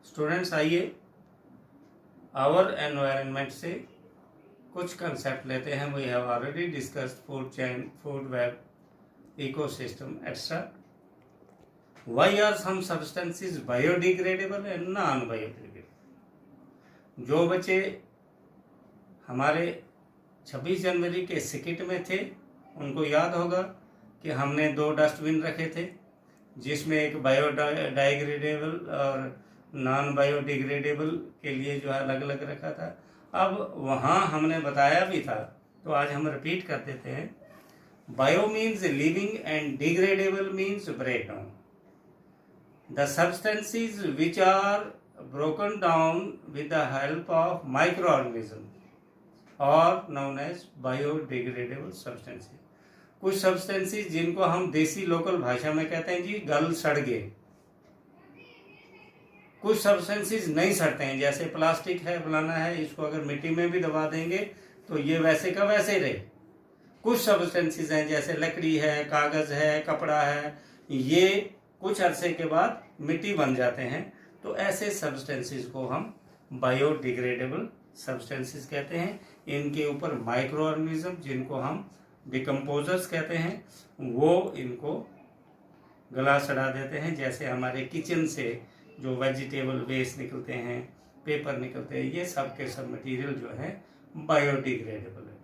Students आइए our environment से कुछ कंसेप्ट लेते हैं। We have already discussed food chain, food web, ecosystem extra. Why are some substances biodegradable and non biodegradable. जो बच्चे हमारे 26 जनवरी के सिकिट में थे उनको याद होगा कि हमने 2 डस्टबिन रखे थे, जिसमें एक बायोडिग्रेडेबल और नॉन बायोडिग्रेडेबल के लिए जो है अलग अलग रखा था। अब वहाँ हमने बताया भी था, तो आज हम रिपीट कर देते हैं। Bio means living and degradable means break down. The substances which are broken down with the help of micro organism और नोन एज बायोडिग्रेडेबल सब्सटेंसेस। कुछ सब्सटेंसेस जिनको हम देसी लोकल भाषा में कहते हैं जी गल सड़ गए। कुछ सब्सटेंसेस नहीं सड़ते हैं, जैसे प्लास्टिक है, फलाना है, इसको अगर मिट्टी में भी दबा देंगे तो ये वैसे का वैसे ही रहे। कुछ सब्सटेंसेस हैं जैसे लकड़ी है, कागज है, कपड़ा है, ये कुछ अरसे के बाद मिट्टी बन जाते हैं। तो ऐसे सब्सटेंसेस को हम बायोडिग्रेडेबल सब्सटेंसेस कहते हैं। इनके ऊपर माइक्रो ऑर्गेनिज्म जिनको हम डिकम्पोजर्स कहते हैं वो इनको गला सड़ा देते हैं। जैसे हमारे किचन से जो वेजिटेबल वेस्ट निकलते हैं, पेपर निकलते हैं, ये सब के सब मटेरियल जो है बायोडिग्रेडेबल है।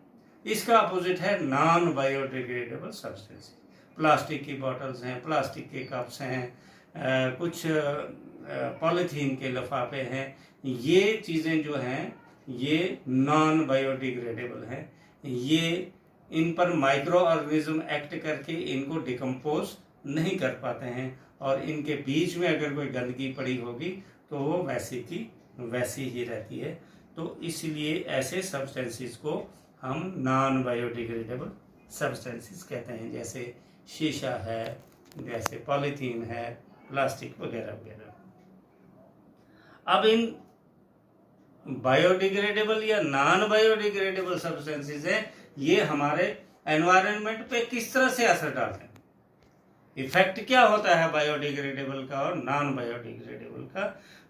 इसका अपोजिट है नॉन बायोडिग्रेडेबल सब्सटेंस। प्लास्टिक की बॉटल्स हैं, प्लास्टिक के कप्स हैं, कुछ पॉलीथीन के लिफाफे हैं, ये चीज़ें जो हैं ये नॉन बायोडिग्रेडेबल हैं। ये इन पर माइक्रो ऑर्गेनिज्म एक्ट करके इनको डिकम्पोज नहीं कर पाते हैं और इनके बीच में अगर कोई गंदगी पड़ी होगी तो वो वैसी की वैसी ही रहती है। तो इसलिए ऐसे सब्सटेंसेस को हम नॉन बायोडिग्रेडेबल सब्सटेंसेस कहते हैं, जैसे शीशा है, जैसे पॉलीथीन है, प्लास्टिक वगैरह वगैरह। अब इन बायोडिग्रेडेबल या नॉन बायोडिग्रेडेबल सब्सटेंसेस हैं, ये हमारे एनवायरनमेंट पे किस तरह से असर डालते हैं, इफेक्ट क्या होता है बायोडिग्रेडेबल का और नॉन बायोडिग्रेडेबल का।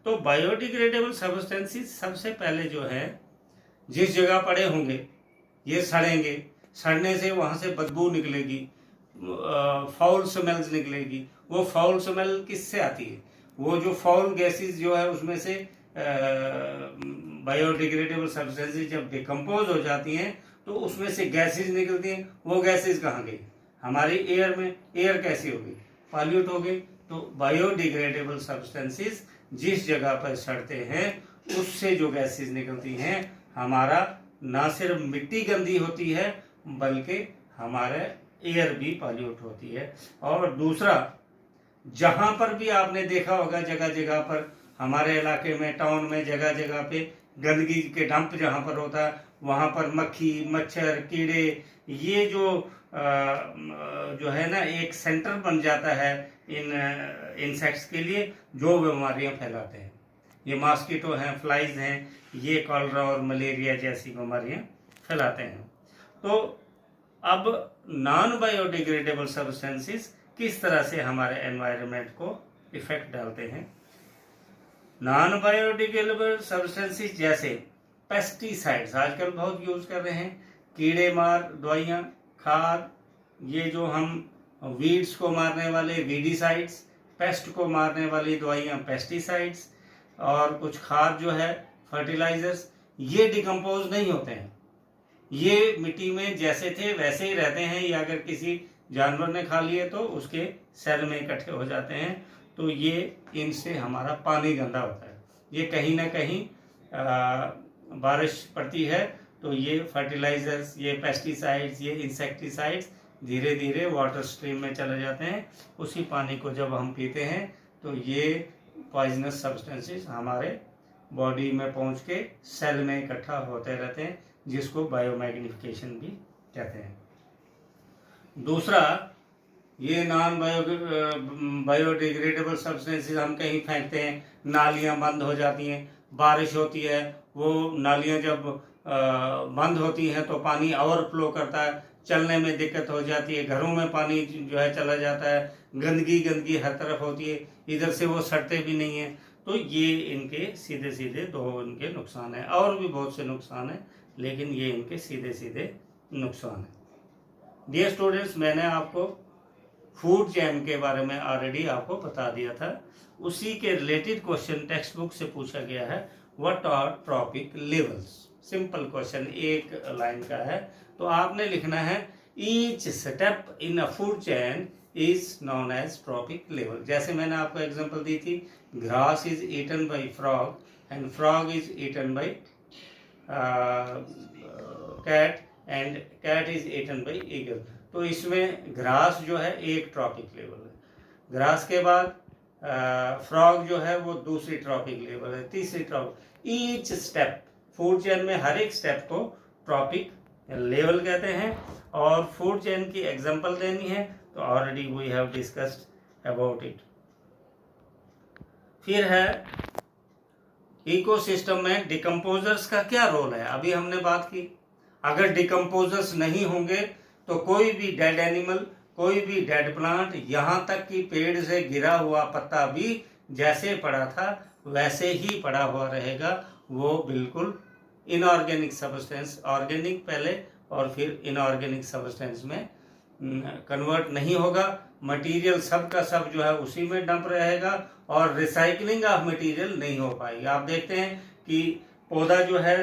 तो बायोडिग्रेडेबल सब्सटेंसेस सबसे पहले जो है जिस जगह पड़े होंगे ये सड़ेंगे, सड़ने से वहाँ से बदबू निकलेगी, फाउल स्मेल्स निकलेगी। वो फाउल स्मेल किससे आती है? वो जो फाउल गैसेस जो है उसमें से बायोडिग्रेडेबल सब्सटेंसेस जब डिकम्पोज हो जाती हैं तो उसमें से गैसेस निकलती हैं। वो गैसेस कहाँ गई? हमारी एयर में। एयर कैसी होगी? पॉल्यूट हो गई। तो बायोडिग्रेडेबल सब्सटेंसेस जिस जगह पर सड़ते हैं उससे जो गैसेस निकलती हैं, हमारा ना सिर्फ मिट्टी गंदी होती है बल्कि हमारा एयर भी पॉल्यूट होती है। और दूसरा, जहाँ पर भी आपने देखा होगा जगह जगह पर हमारे इलाके में, टाउन में, जगह जगह पे गंदगी के डंप जहाँ पर होता है वहाँ पर मक्खी, मच्छर, कीड़े, ये जो है ना एक सेंटर बन जाता है इन इंसेक्ट्स के लिए जो बीमारियाँ फैलाते हैं। ये मॉस्किटो हैं, फ्लाइज हैं, ये कॉलरा और मलेरिया जैसी बीमारियाँ फैलाते हैं। तो अब नॉन बायोडिग्रेडेबल सब्सटेंसेस किस तरह से हमारे एनवायरनमेंट को इफेक्ट डालते हैं? नॉन बायोडिग्रेडेबल सब्सटेंसेस जैसे पेस्टिसाइड्स आजकल बहुत यूज कर रहे हैं, कीड़े मार दवाइयाँ, खाद, ये जो हम वीड्स को मारने वाले वीडीसाइड्स, पेस्ट को मारने वाली दवाइयाँ पेस्टिसाइड्स, और कुछ खाद जो है फर्टिलाइजर्स, ये डिकम्पोज नहीं होते हैं। ये मिट्टी में जैसे थे वैसे ही रहते हैं, या अगर किसी जानवर ने खा लिए तो उसके सेल में इकट्ठे हो जाते हैं। तो ये इनसे हमारा पानी गंदा होता है। ये कहीं ना कहीं बारिश पड़ती है तो ये फर्टिलाइजर्स, ये पेस्टिसाइड्स, ये इंसेक्टिसाइड्स धीरे धीरे वाटर स्ट्रीम में चले जाते हैं। उसी पानी को जब हम पीते हैं तो ये पॉइजनस सब्सटेंसेस हमारे बॉडी में पहुंच के सेल में इकट्ठा होते रहते हैं, जिसको बायोमैग्निफिकेशन भी कहते हैं। दूसरा, ये नॉन बायोडिग्रेडेबल सब्सटेंसेस हम कहीं फेंकते हैं, नालियाँ बंद हो जाती हैं, बारिश होती है, वो नालियाँ जब बंद होती हैं तो पानी ओवरफ्लो करता है, चलने में दिक्कत हो जाती है, घरों में पानी जो है चला जाता है, गंदगी हर तरफ होती है, इधर से वो सड़ते भी नहीं है। तो ये इनके सीधे सीधे दो इनके नुकसान है। और भी बहुत से नुकसान है, लेकिन ये इनके सीधे सीधे नुकसान है। डियर स्टूडेंट्स, मैंने आपको फूड चेन के बारे में ऑलरेडी आपको बता दिया था। उसी के रिलेटेड क्वेश्चन टेक्स्ट बुक से पूछा गया है, what are trophic levels. Simple question, एक लाइन का है। तो आपने लिखना है, each step in a food chain is known as trophic level. जैसे मैंने आपको एग्जांपल दी थी, grass is eaten by frog and frog is eaten by cat and cat is eaten by eagle. तो इसमें ग्रास जो है एक ट्रॉपिक लेवल है, ग्रास के बाद फ्रॉग जो है वो दूसरी ट्रॉपिक लेवल है, तीसरी trophic. Each step, food chain में हर एक स्टेप को ट्रॉपिक लेवल कहते हैं। और फूड चेन की एग्जांपल देनी है तो already we have discussed about it. फिर है इकोसिस्टम में डिकम्पोजर्स का क्या रोल है। अभी हमने बात की, अगर डिकम्पोजर्स नहीं होंगे तो कोई भी डेड एनिमल, कोई भी डेड प्लांट, यहाँ तक कि पेड़ से गिरा हुआ पत्ता भी जैसे पड़ा था वैसे ही पड़ा हुआ रहेगा। वो बिल्कुल इनऑर्गेनिक सब्सटेंस, ऑर्गेनिक पहले और फिर इनऑर्गेनिक सब्सटेंस में कन्वर्ट नहीं होगा। मटेरियल सब का सब जो है उसी में डंप रहेगा और रिसाइकलिंग ऑफ मटेरियल नहीं हो पाएगी। आप देखते हैं कि पौधा जो है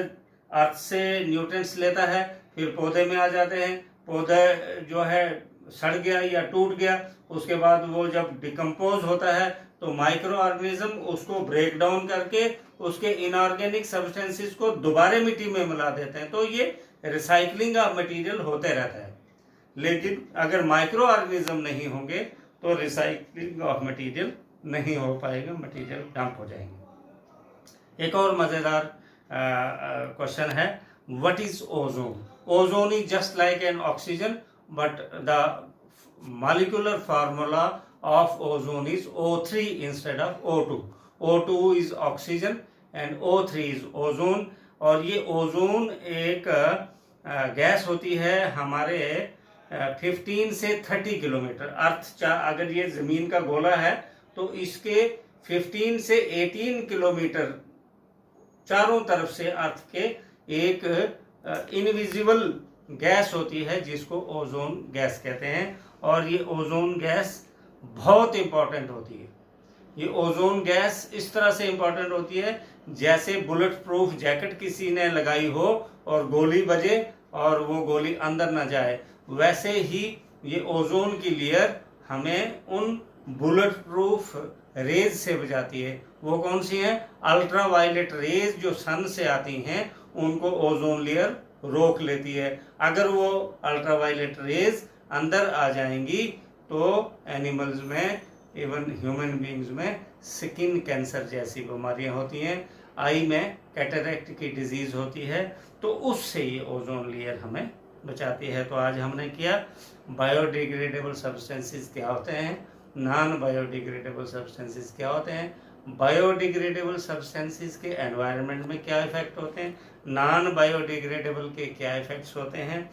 अर्थ से न्यूट्रिएंट्स लेता है, फिर पौधे में आ जाते हैं। पौधा जो है सड़ गया या टूट गया, उसके बाद वो जब डिकम्पोज होता है तो माइक्रो ऑर्गेनिज्म उसको ब्रेक डाउन करके उसके इनऑर्गेनिक सब्सटेंसेस को दोबारा मिट्टी में मिला देते हैं। तो ये रिसाइकलिंग ऑफ मटेरियल होते रहता है। लेकिन अगर माइक्रो ऑर्गेनिज्म नहीं होंगे तो रिसाइकलिंग ऑफ मटेरियल नहीं हो पाएगा, मटेरियल डंप हो जाएंगे। एक और मजेदार क्वेश्चन है, what is ozone. Ozone is just like an oxygen but the molecular formula of ozone is O3 instead of O2. O2 is oxygen and O3 is ozone। और ये ओजोन एक gas होती है हमारे 15 से 30 किलोमीटर अर्थ, अगर ये जमीन का गोला है तो इसके 15 से 18 किलोमीटर चारों तरफ से अर्थ के एक इनविजिबल गैस होती है जिसको ओजोन गैस कहते हैं। और ये ओजोन गैस बहुत इंपॉर्टेंट होती है। ये ओजोन गैस इस तरह से इंपॉर्टेंट होती है जैसे बुलेट प्रूफ जैकेट किसी ने लगाई हो और गोली बजे और वो गोली अंदर ना जाए, वैसे ही ये ओजोन की लेयर हमें उन बुलेट प्रूफ रेज से बचाती है। वो कौन सी हैं? अल्ट्रा वायलेट रेज जो सन से आती हैं उनको ओजोन लेयर रोक लेती है। अगर वो अल्ट्रा वायलेट रेज अंदर आ जाएंगी तो एनिमल्स में, इवन ह्यूमन बींग्स में स्किन कैंसर जैसी बीमारियां होती हैं, आई में कैटरेक्ट की डिजीज होती है, तो उससे ये ओजोन लेयर हमें बचाती है। तो आज हमने किया बायोडिग्रेडेबल सब्सटेंसेस क्या होते हैं, नॉन बायोडिग्रेडेबल सब्सटेंसेस क्या होते हैं, बायोडिग्रेडेबल सब्सटेंसेस के एनवायरनमेंट में क्या इफेक्ट होते हैं, नॉन बायोडिग्रेडेबल के क्या इफेक्ट्स होते हैं,